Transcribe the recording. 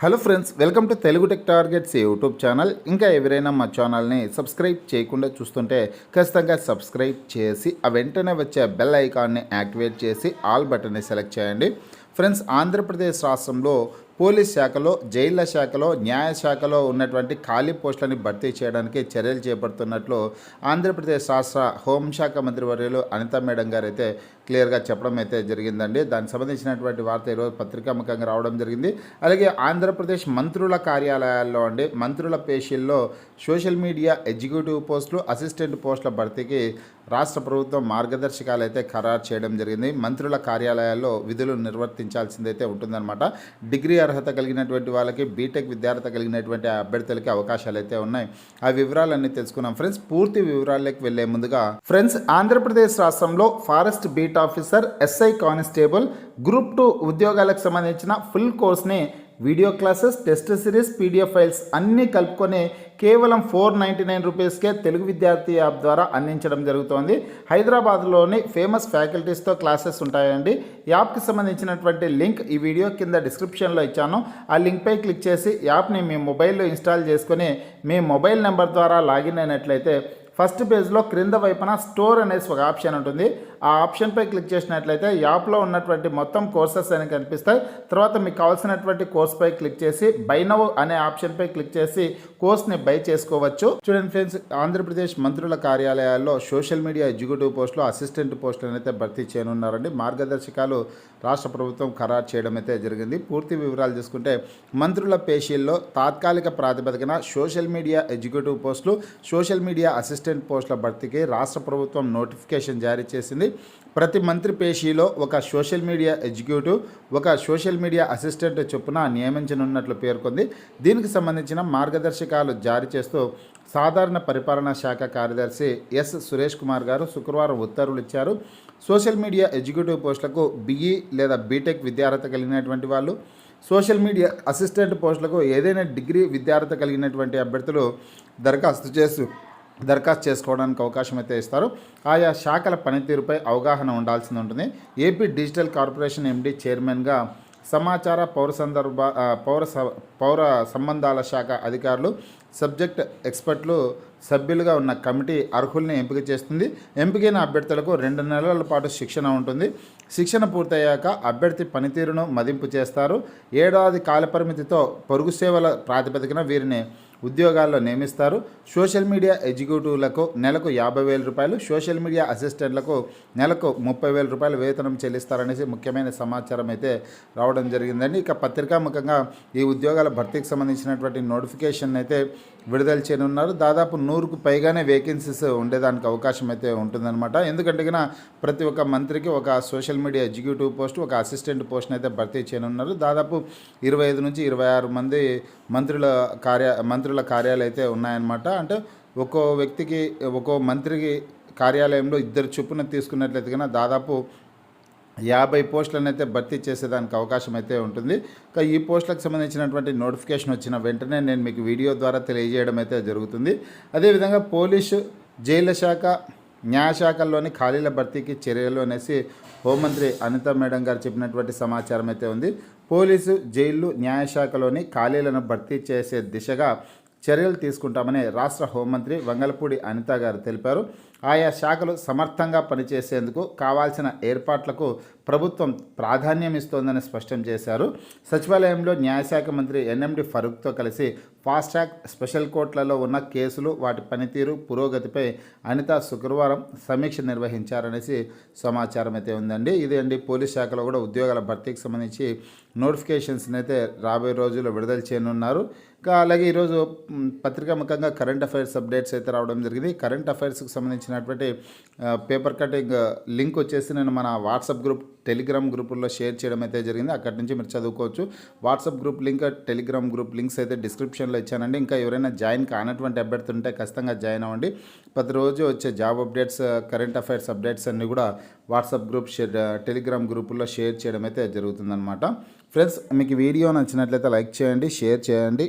Hello friends, welcome to Telugu tech targets YouTube channel. ఇంకా ఎవరైనా మా ఛానల్ని సబ్స్క్రైబ్ చేయకుండా చూస్తుంటే ఖచ్చితంగా సబ్స్క్రైబ్ చేసి ఆ వెంటనే వచ్చే బెల్ ఐకాన్ని యాక్టివేట్ చేసి ఆల్ బటన్ని సెలెక్ట్ చేయండి. ఫ్రెండ్స్, ఆంధ్రప్రదేశ్ రాష్ట్రంలో పోలీస్ శాఖలో, జైళ్ల శాఖలో, న్యాయశాఖలో ఉన్నటువంటి ఖాళీ పోస్టులని భర్తీ చేయడానికి చర్యలు చేపడుతున్నట్లు ఆంధ్రప్రదేశ్ రాష్ట్ర హోంశాఖ మంత్రి వర్యులు అనితా మేడం గారు అయితే క్లియర్గా చెప్పడం అయితే జరిగిందండి. దానికి సంబంధించినటువంటి వార్త ఈరోజు పత్రికాముఖంగా రావడం జరిగింది. అలాగే ఆంధ్రప్రదేశ్ మంత్రుల కార్యాలయాల్లో మంత్రుల పేషీల్లో సోషల్ మీడియా ఎగ్జిక్యూటివ్ పోస్టులు, అసిస్టెంట్ పోస్టుల భర్తీకి రాష్ట్ర ప్రభుత్వం మార్గదర్శకాలు అయితే ఖరారు చేయడం జరిగింది. మంత్రుల కార్యాలయాల్లో విధులు నిర్వర్తించాల్సిందైతే ఉంటుందన్నమాట. డిగ్రీ అర్హత కలిగినటువంటి వాళ్ళకి, బీటెక్ విద్యార్హత కలిగినటువంటి అభ్యర్థులకి అవకాశాలు అయితే ఉన్నాయి. ఆ వివరాలన్నీ తెలుసుకున్నాం ఫ్రెండ్స్. పూర్తి వివరాల్లోకి వెళ్లే ముందుగా ఫ్రెండ్స్, ఆంధ్రప్రదేశ్ రాష్ట్రంలో forest beat officer, SI constable, group 2 ఉద్యోగాలకు సంబంధించిన ఫుల్ కోర్స్ని video classes, test series, PDF files అన్నీ కలుపుకొని కేవలం 499 రూపీస్కే తెలుగు విద్యార్థి యాప్ ద్వారా అందించడం జరుగుతోంది. హైదరాబాద్లోని ఫేమస్ ఫ్యాకల్టీస్తో క్లాసెస్ ఉంటాయండి. యాప్కి సంబంధించినటువంటి లింక్ ఈ వీడియో కింద డిస్క్రిప్షన్లో ఇచ్చాను. ఆ లింక్పై క్లిక్ చేసి యాప్ని మీ మొబైల్లో ఇన్స్టాల్ చేసుకొని మీ మొబైల్ నెంబర్ ద్వారా లాగిన్ అయినట్లయితే ఫస్ట్ పేజ్లో క్రింద వైపున స్టోర్ అనేసి ఒక ఆప్షన్ ఉంటుంది. ఆ ఆప్షన్పై క్లిక్ చేసినట్లయితే యాప్లో ఉన్నటువంటి మొత్తం కోర్సెస్ అని కనిపిస్తాయి. తర్వాత మీకు కావాల్సినటువంటి కోర్స్పై క్లిక్ చేసి బై నౌ అనే ఆప్షన్పై క్లిక్ చేసి కోర్స్ని బై చేసుకోవచ్చు. చూడండి ఫ్రెండ్స్, ఆంధ్రప్రదేశ్ మంత్రుల కార్యాలయాల్లో సోషల్ మీడియా ఎగ్జిక్యూటివ్ పోస్టులు, అసిస్టెంట్ పోస్టులను అయితే భర్తీ చేయనున్నారండి. మార్గదర్శకాలు రాష్ట్ర ప్రభుత్వం ఖరారు చేయడం అయితే జరిగింది. పూర్తి వివరాలు చూసుకుంటే, మంత్రుల పేషీల్లో తాత్కాలిక ప్రాతిపదికన సోషల్ మీడియా ఎగ్జిక్యూటివ్ పోస్టులు, సోషల్ మీడియా అసిస్టెంట్ పోస్టుల భర్తీకి రాష్ట్ర ప్రభుత్వం నోటిఫికేషన్ జారీ చేసింది. ప్రతి మంత్రి పేషీలో ఒక సోషల్ మీడియా ఎగ్జిక్యూటివ్, ఒక సోషల్ మీడియా అసిస్టెంట్ చొప్పున నియమించనున్నట్లు పేర్కొంది. దీనికి సంబంధించిన మార్గదర్శకాలు జారీ చేస్తూ సాధారణ పరిపాలనా శాఖ కార్యదర్శి ఎస్ సురేష్ కుమార్ గారు శుక్రవారం ఉత్తర్వులు ఇచ్చారు. సోషల్ మీడియా ఎగ్జిక్యూటివ్ పోస్టులకు బీఈ లేదా బీటెక్ విద్యార్హత కలిగినటువంటి వాళ్ళు, సోషల్ మీడియా అసిస్టెంట్ పోస్టులకు ఏదైనా డిగ్రీ విద్యార్హత కలిగినటువంటి అభ్యర్థులు దరఖాస్తు చేసుకోవడానికి అవకాశం అయితే ఇస్తారు. ఆయా శాఖల పనితీరుపై అవగాహన ఉండాల్సి ఉంటుంది. ఏపీ డిజిటల్ కార్పొరేషన్ ఎండీ చైర్మన్గా సమాచార పౌర సంబంధాల శాఖ అధికారులు, సబ్జెక్ట్ ఎక్స్పర్ట్లు సభ్యులుగా ఉన్న కమిటీ అర్హుల్ని ఎంపిక చేస్తుంది. ఎంపికైన అభ్యర్థులకు 2 నెలల పాటు శిక్షణ ఉంటుంది. శిక్షణ పూర్తయ్యాక అభ్యర్థి పనితీరును మదింపు చేస్తారు. 1 ఏడాది కాలపరిమితితో పొరుగు సేవల ప్రాతిపదికన వీరిని ఉద్యోగాల్లో నియమిస్తారు. సోషల్ మీడియా ఎగ్జిక్యూటివ్లకు నెలకు 50,000 రూపాయలు, సోషల్ మీడియా అసిస్టెంట్లకు నెలకు 30,000 రూపాయలు వేతనం చెల్లిస్తారనేసి ముఖ్యమైన సమాచారం అయితే రావడం జరిగిందండి. ఇక పత్రికాముఖంగా ఈ ఉద్యోగాల భర్తీకి సంబంధించినటువంటి నోటిఫికేషన్ అయితే విడుదల చేయనున్నారు. దాదాపు 100కు పైగానే వేకెన్సీస్ ఉండేదానికి అవకాశం అయితే ఉంటుందన్నమాట. ఎందుకంటే ప్రతి ఒక్క మంత్రికి ఒక సోషల్ మీడియా ఎగ్జిక్యూటివ్ పోస్ట్, ఒక అసిస్టెంట్ పోస్ట్ని అయితే భర్తీ చేయనున్నారు. దాదాపు 25 నుంచి 26 మంది మంత్రుల కార్యాలయాలు అయితే ఉన్నాయన్నమాట. అంటే ఒక్కో మంత్రికి కార్యాలయంలో 2 చొప్పున తీసుకున్నట్లయితే దాదాపు 50 పోస్టులను అయితే భర్తీ చేసేదానికి అవకాశం అయితే ఉంటుంది. ఈ పోస్టులకు సంబంధించినటువంటి నోటిఫికేషన్ వచ్చిన వెంటనే నేను మీకు వీడియో ద్వారా తెలియజేయడం అయితే జరుగుతుంది. అదేవిధంగా పోలీసు, జైళ్ల శాఖ, న్యాయశాఖల్లోని ఖాళీల భర్తీకి చర్యలు అనేసి హోంమంత్రి అనితా మేడం గారు చెప్పినటువంటి సమాచారం అయితే ఉంది. పోలీసు, జైళ్లు, న్యాయశాఖలోని ఖాళీలను భర్తీ చేసే దిశగా చర్యలు తీసుకుంటామని రాష్ట్ర హోంమంత్రి వంగలపూడి అనిత గారు తెలిపారు. ఆయా శాఖలు సమర్థంగా పనిచేసేందుకు కావాల్సిన ఏర్పాట్లకు ప్రభుత్వం ప్రాధాన్యం ఇస్తోందని స్పష్టం చేశారు. సచివాలయంలో న్యాయశాఖ మంత్రి ఎన్ఎండి ఫరూక్తో కలిసి ఫాస్ట్ ట్రాక్, స్పెషల్ కోర్టులలో ఉన్న కేసులు, వాటి పనితీరు, పురోగతిపై అనిత శుక్రవారం సమీక్ష నిర్వహించారనేసి సమాచారం అయితే ఉందండి. ఇదే పోలీస్ శాఖలో కూడా ఉద్యోగాల భర్తీకి సంబంధించి నోటిఫికేషన్స్ని అయితే రాబోయే రోజుల్లో విడుదల చేయనున్నారు. అలాగే ఈరోజు పత్రికాముఖంగా కరెంట్ అఫైర్స్ అప్డేట్స్ అయితే రావడం జరిగింది. కరెంట్ అఫైర్స్కి సంబంధించినటువంటి పేపర్ కటింగ్ లింక్ వచ్చేసి నేను మన వాట్సాప్ గ్రూప్, టెలిగ్రామ్ గ్రూపుల్లో షేర్ చేయడం అయితే జరిగింది. అక్కడి నుంచి మీరు చదువుకోవచ్చు. WhatsApp group link, Telegram group links అయితే డిస్క్రిప్షన్లో ఇచ్చానండి. ఇంకా ఎవరైనా జాయిన్ కానటువంటి అభ్యర్థులు ఉంటే ఖచ్చితంగా జాయిన్ అవ్వండి. ప్రతిరోజు వచ్చే job updates, current affairs updates అన్నీ కూడా వాట్సాప్ గ్రూప్, టెలిగ్రామ్ గ్రూపుల్లో షేర్ చేయడం అయితే జరుగుతుందన్నమాట. ఫ్రెండ్స్, మీకు వీడియో నచ్చినట్లయితే లైక్ చేయండి, షేర్ చేయండి.